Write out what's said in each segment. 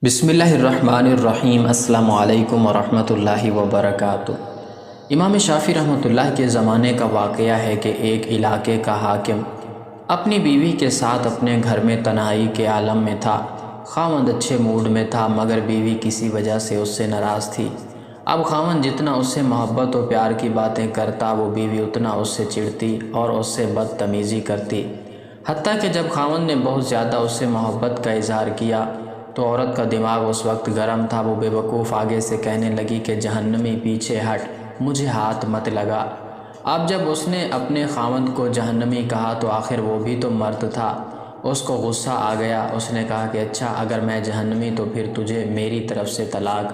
بسم اللہ الرحمن الرحیم۔ السلام علیکم ورحمۃ اللہ وبرکاتہ۔ امام شافعی رحمۃ اللہ کے زمانے کا واقعہ ہے کہ ایک علاقے کا حاکم اپنی بیوی کے ساتھ اپنے گھر میں تنہائی کے عالم میں تھا۔ خاوند اچھے موڈ میں تھا مگر بیوی کسی وجہ سے اس سے ناراض تھی۔ اب خاوند جتنا اس سے محبت و پیار کی باتیں کرتا وہ بیوی اتنا اس سے چڑھتی اور اس سے بدتمیزی کرتی، حتیٰ کہ جب خاوند نے بہت زیادہ اس سے محبت کا اظہار کیا تو عورت کا دماغ اس وقت گرم تھا۔ وہ بے وقوف آگے سے کہنے لگی کہ جہنمی پیچھے ہٹ، مجھے ہاتھ مت لگا۔ اب جب اس نے اپنے خاوند کو جہنمی کہا تو آخر وہ بھی تو مرد تھا، اس کو غصہ آ گیا۔ اس نے کہا کہ اچھا اگر میں جہنمی تو پھر تجھے میری طرف سے طلاق۔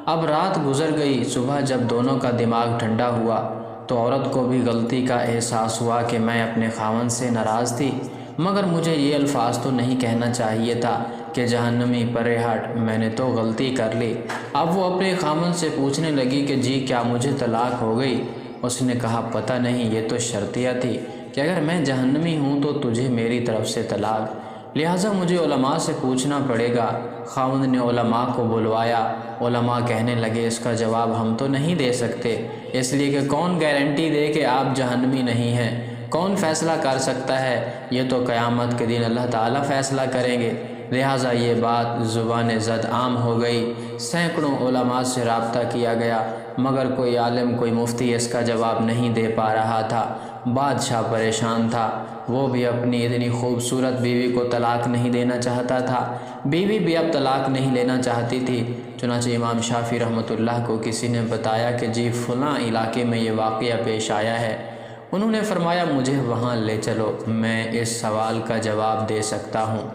اب رات گزر گئی، صبح جب دونوں کا دماغ ٹھنڈا ہوا تو عورت کو بھی غلطی کا احساس ہوا کہ میں اپنے خاوند سے ناراض تھی مگر مجھے یہ الفاظ تو نہیں کہنا چاہیے تھا کہ جہنمی پرے ہٹ، میں نے تو غلطی کر لی۔ اب وہ اپنے خاوند سے پوچھنے لگی کہ جی کیا مجھے طلاق ہو گئی؟ اس نے کہا پتہ نہیں، یہ تو شرطیہ تھی کہ اگر میں جہنمی ہوں تو تجھے میری طرف سے طلاق، لہٰذا مجھے علماء سے پوچھنا پڑے گا۔ خاوند نے علماء کو بلوایا۔ علماء کہنے لگے اس کا جواب ہم تو نہیں دے سکتے، اس لیے کہ کون گارنٹی دے کہ آپ جہنمی نہیں ہیں؟ کون فیصلہ کر سکتا ہے؟ یہ تو قیامت کے دن اللہ تعالیٰ فیصلہ کریں گے۔ لہٰذا یہ بات زبان زد عام ہو گئی۔ سینکڑوں علماء سے رابطہ کیا گیا مگر کوئی عالم، کوئی مفتی اس کا جواب نہیں دے پا رہا تھا۔ بادشاہ پریشان تھا، وہ بھی اپنی اتنی خوبصورت بیوی کو طلاق نہیں دینا چاہتا تھا، بیوی بھی اب طلاق نہیں لینا چاہتی تھی۔ چنانچہ امام شافعی رحمۃ اللہ کو کسی نے بتایا کہ جی فلاں علاقے میں یہ واقعہ پیش آیا ہے۔ انہوں نے فرمایا مجھے وہاں لے چلو، میں اس سوال کا جواب دے سکتا ہوں۔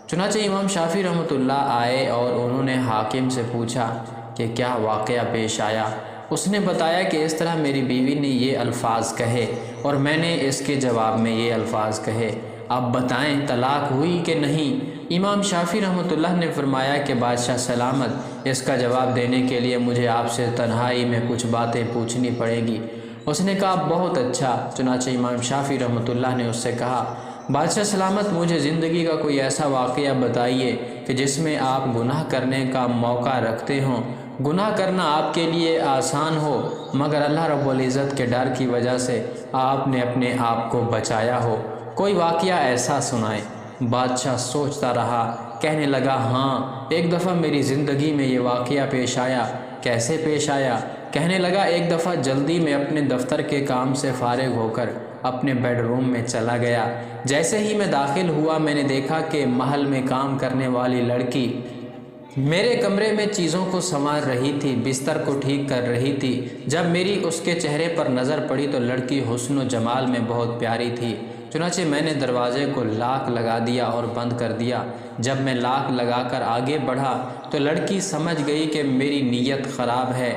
چنانچہ امام شافعی رحمۃ اللہ آئے اور انہوں نے حاکم سے پوچھا کہ کیا واقعہ پیش آیا؟ اس نے بتایا کہ اس طرح میری بیوی نے یہ الفاظ کہے اور میں نے اس کے جواب میں یہ الفاظ کہے، اب بتائیں طلاق ہوئی کہ نہیں؟ امام شافعی رحمۃ اللہ نے فرمایا کہ بادشاہ سلامت، اس کا جواب دینے کے لیے مجھے آپ سے تنہائی میں کچھ باتیں پوچھنی پڑے گی۔ اس نے کہا بہت اچھا۔ چنانچہ امام شافعی رحمۃ اللہ نے اس سے کہا بادشاہ سلامت، مجھے زندگی کا کوئی ایسا واقعہ بتائیے کہ جس میں آپ گناہ کرنے کا موقع رکھتے ہوں، گناہ کرنا آپ کے لیے آسان ہو مگر اللہ رب العزت کے ڈر کی وجہ سے آپ نے اپنے آپ کو بچایا ہو، کوئی واقعہ ایسا سنائیں۔ بادشاہ سوچتا رہا، کہنے لگا ہاں ایک دفعہ میری زندگی میں یہ واقعہ پیش آیا۔ کیسے پیش آیا؟ کہنے لگا ایک دفعہ جلدی میں اپنے دفتر کے کام سے فارغ ہو کر اپنے بیڈ روم میں چلا گیا۔ جیسے ہی میں داخل ہوا میں نے دیکھا کہ محل میں کام کرنے والی لڑکی میرے کمرے میں چیزوں کو سنوار رہی تھی، بستر کو ٹھیک کر رہی تھی۔ جب میری اس کے چہرے پر نظر پڑی تو لڑکی حسن و جمال میں بہت پیاری تھی۔ چنانچہ میں نے دروازے کو لاک لگا دیا اور بند کر دیا۔ جب میں لاک لگا کر آگے بڑھا تو لڑکی سمجھ گئی کہ میری نیت خراب ہے۔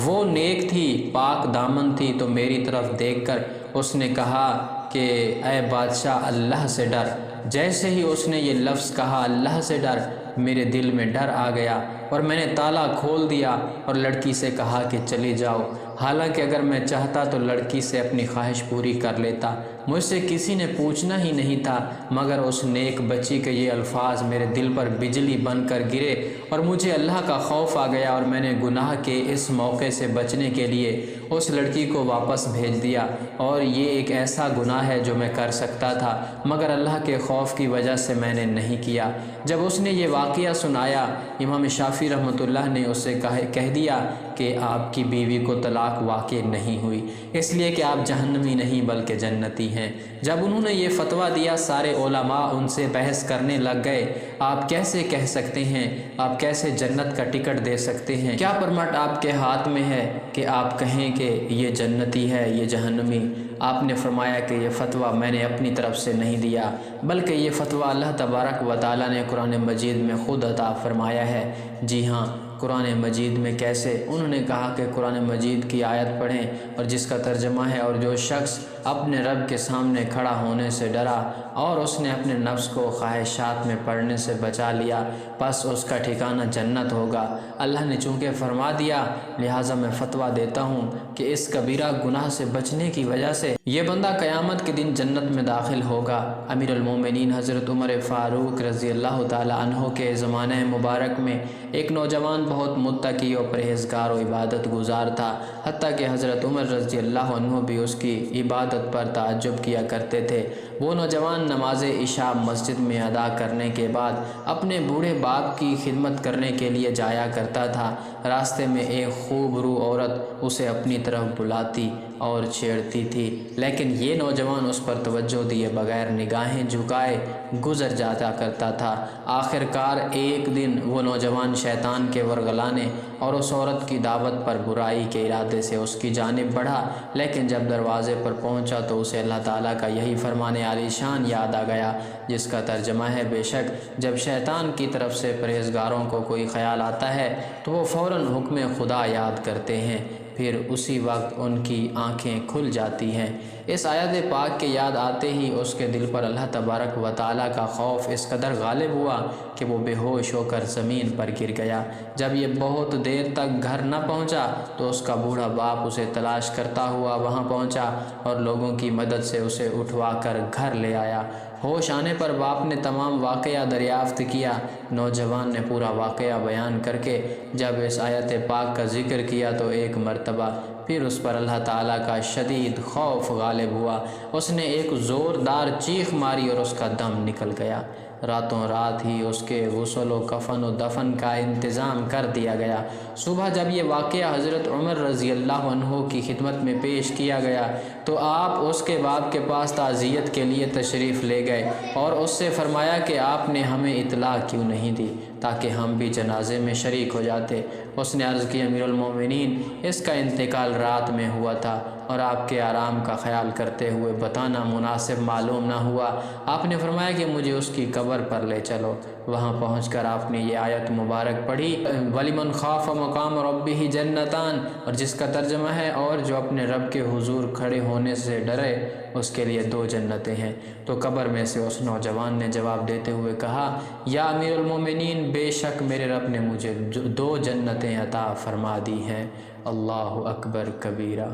وہ نیک تھی، پاک دامن تھی، تو میری طرف دیکھ کر اس نے کہا کہ اے بادشاہ اللہ سے ڈر۔ جیسے ہی اس نے یہ لفظ کہا اللہ سے ڈر، میرے دل میں ڈر آ گیا اور میں نے تالا کھول دیا اور لڑکی سے کہا کہ چلی جاؤ۔ حالانکہ اگر میں چاہتا تو لڑکی سے اپنی خواہش پوری کر لیتا، مجھ سے کسی نے پوچھنا ہی نہیں تھا، مگر اس نیک بچی کے یہ الفاظ میرے دل پر بجلی بن کر گرے اور مجھے اللہ کا خوف آ گیا اور میں نے گناہ کے اس موقع سے بچنے کے لیے اس لڑکی کو واپس بھیج دیا۔ اور یہ ایک ایسا گناہ ہے جو میں کر سکتا تھا مگر اللہ کے خوف کی وجہ سے میں نے نہیں کیا۔ جب اس نے یہ واقعہ سنایا، امام شافعی رحمۃ اللہ نے اس سے کہہ دیا کہ آپ کی بیوی کو طلاق واقع نہیں ہوئی، اس لیے کہ آپ جہنمی نہیں بلکہ جنتی ہیں۔ جب انہوں نے یہ فتویٰ دیا سارے علماء ان سے بحث کرنے لگ گئے، آپ کیسے کہہ سکتے ہیں، آپ کیسے جنت کا ٹکٹ دے سکتے ہیں؟ کیا پرمٹ آپ کے ہاتھ میں ہے کہ آپ کہیں کہ یہ جنتی ہے یہ جہنمی؟ آپ نے فرمایا کہ یہ فتویٰ میں نے اپنی طرف سے نہیں دیا بلکہ یہ فتویٰ اللہ تبارک و تعالیٰ نے قرآن مجید میں خود عطا فرمایا ہے۔ جی ہاں، قرآن مجید میں کیسے؟ انہوں نے کہا کہ قرآن مجید کی آیت پڑھیں اور جس کا ترجمہ ہے، اور جو شخص اپنے رب کے سامنے کھڑا ہونے سے ڈرا اور اس نے اپنے نفس کو خواہشات میں پڑنے سے بچا لیا، پس اس کا ٹھکانہ جنت ہوگا۔ اللہ نے چونکہ فرما دیا، لہٰذا میں فتویٰ دیتا ہوں کہ اس کبیرہ گناہ سے بچنے کی وجہ سے یہ بندہ قیامت کے دن جنت میں داخل ہوگا۔ امیر المومنین حضرت عمر فاروق رضی اللہ تعالیٰ عنہ کے زمانہ مبارک میں ایک نوجوان بہت متقی و پرہیزگار و عبادت گزار تھا، حتیٰ کہ حضرت عمر رضی اللہ عنہ بھی اس کی عبادت پر تعجب کیا کرتے تھے۔ وہ نوجوان نماز عشاء مسجد میں ادا کرنے کے بعد اپنے بوڑھے باپ کی خدمت کرنے کے لیے جایا کرتا تھا۔ راستے میں ایک خوب رو عورت اسے اپنی طرف بلاتی اور چھیڑتی تھی، لیکن یہ نوجوان اس پر توجہ دیے بغیر نگاہیں جھکائے گزر جاتا کرتا تھا۔ آخر کار ایک دن وہ نوجوان شیطان کے ورگلانے اور اس عورت کی دعوت پر برائی کے ارادے سے اس کی جانب بڑھا، لیکن جب دروازے پر پہنچا تو اسے اللہ تعالیٰ کا یہی فرمان عالی شان یاد آ گیا، جس کا ترجمہ ہے، بے شک جب شیطان کی طرف سے پرہیزگاروں کو کوئی خیال آتا ہے تو وہ فوراً حکم خدا یاد کرتے ہیں، پھر اسی وقت ان کی آنکھیں کھل جاتی ہیں۔ اس آیت پاک کے یاد آتے ہی اس کے دل پر اللہ تبارک و تعالیٰ کا خوف اس قدر غالب ہوا کہ وہ بے ہوش ہو کر زمین پر گر گیا۔ جب یہ بہت دیر تک گھر نہ پہنچا تو اس کا بوڑھا باپ اسے تلاش کرتا ہوا وہاں پہنچا اور لوگوں کی مدد سے اسے اٹھوا کر گھر لے آیا۔ ہوش آنے پر باپ نے تمام واقعہ دریافت کیا۔ نوجوان نے پورا واقعہ بیان کر کے جب اس آیت پاک کا ذکر کیا تو ایک مرتبہ پھر اس پر اللہ تعالیٰ کا شدید خوف غالب ہوا۔ اس نے ایک زوردار چیخ ماری اور اس کا دم نکل گیا۔ راتوں رات ہی اس کے غسل و کفن و دفن کا انتظام کر دیا گیا۔ صبح جب یہ واقعہ حضرت عمر رضی اللہ عنہ کی خدمت میں پیش کیا گیا تو آپ اس کے باپ کے پاس تعزیت کے لیے تشریف لے گئے اور اس سے فرمایا کہ آپ نے ہمیں اطلاع کیوں نہیں دی تاکہ ہم بھی جنازے میں شریک ہو جاتے۔ اس نے عرض کی، امیر المومنین، اس کا انتقال رات میں ہوا تھا اور آپ کے آرام کا خیال کرتے ہوئے بتانا مناسب معلوم نہ ہوا۔ آپ نے فرمایا کہ مجھے اس کی قبر پر لے چلو۔ وہاں پہنچ کر آپ نے یہ آیت مبارک پڑھی، وَلِمَنْ خَافَ مَقَامَ رَبِّهِ جَنَّتَانِ، اور جس کا ترجمہ ہے، اور جو اپنے رب کے حضور کھڑے ہونے سے ڈرے اس کے لیے 2 جنتیں ہیں۔ تو قبر میں سے اس نوجوان نے جواب دیتے ہوئے کہا، یا امیر المومنین، بے شک میرے رب نے مجھے 2 جنتیں عطا فرما دی ہیں۔ اللہ اکبر کبیرہ۔